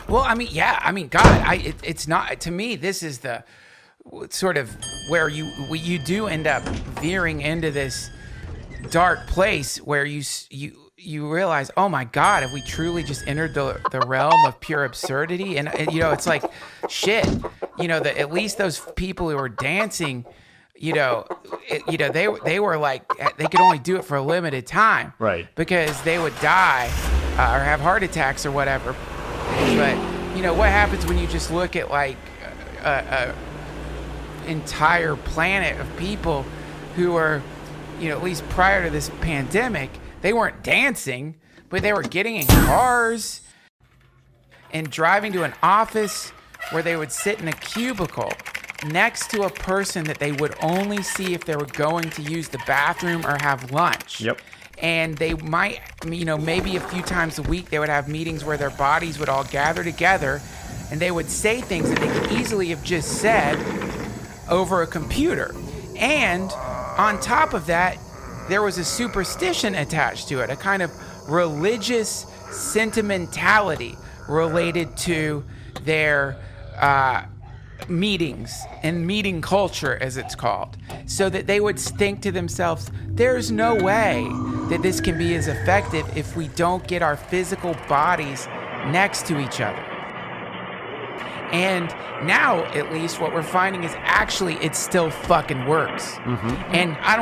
Well, I mean, yeah, I mean, God, it's not, to me, this is the sort of where you do end up veering into this dark place where you realize, oh my God, have we truly just entered the realm of pure absurdity? And it's like, shit, that at least those people who were dancing, they were like, they could only do it for a limited time, right? Because they would die or have heart attacks or whatever. But what happens when you just look at like a entire planet of people who are, at least prior to this pandemic, they weren't dancing, but they were getting in cars and driving to an office where they would sit in a cubicle next to a person that they would only see if they were going to use the bathroom or have lunch. Yep. And they might, maybe a few times a week, they would have meetings where their bodies would all gather together and they would say things that they could easily have just said over a computer. And on top of that, there was a superstition attached to it, a kind of religious sentimentality related to their meetings and meeting culture, as it's called, so that they would think to themselves, there's no way that this can be as effective if we don't get our physical bodies next to each other. And now, at least, what we're finding is actually it still fucking works. Mm-hmm. And I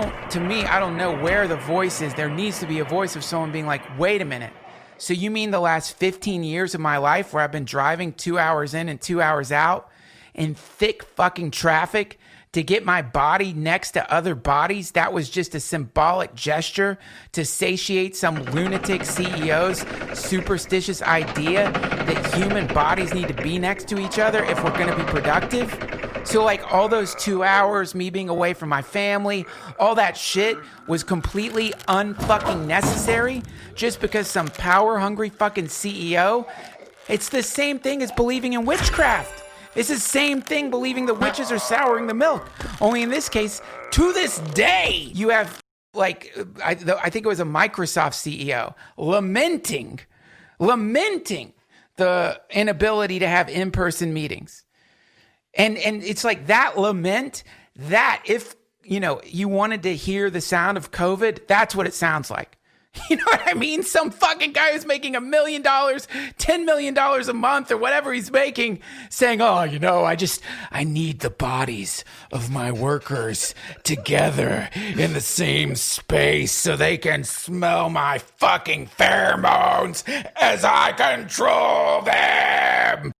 don't know where the voice is. There needs to be a voice of someone being like, wait a minute. So you mean the last 15 years of my life where I've been driving 2 hours in and 2 hours out in thick fucking traffic to get my body next to other bodies, that was just a symbolic gesture to satiate some lunatic CEO's superstitious idea that human bodies need to be next to each other if we're going to be productive? So like all those 2 hours, me being away from my family, all that shit was completely unfucking necessary just because some power-hungry fucking CEO? It's the same thing as believing in witchcraft. It's the same thing believing the witches are souring the milk. Only in this case, to this day, you have, like, I think it was a Microsoft CEO lamenting the inability to have in-person meetings. And it's like that lament, that if, you wanted to hear the sound of COVID, that's what it sounds like. You know what I mean? Some fucking guy who's making $1 million, $10 million a month or whatever he's making saying, oh, I need the bodies of my workers together in the same space so they can smell my fucking pheromones as I control them.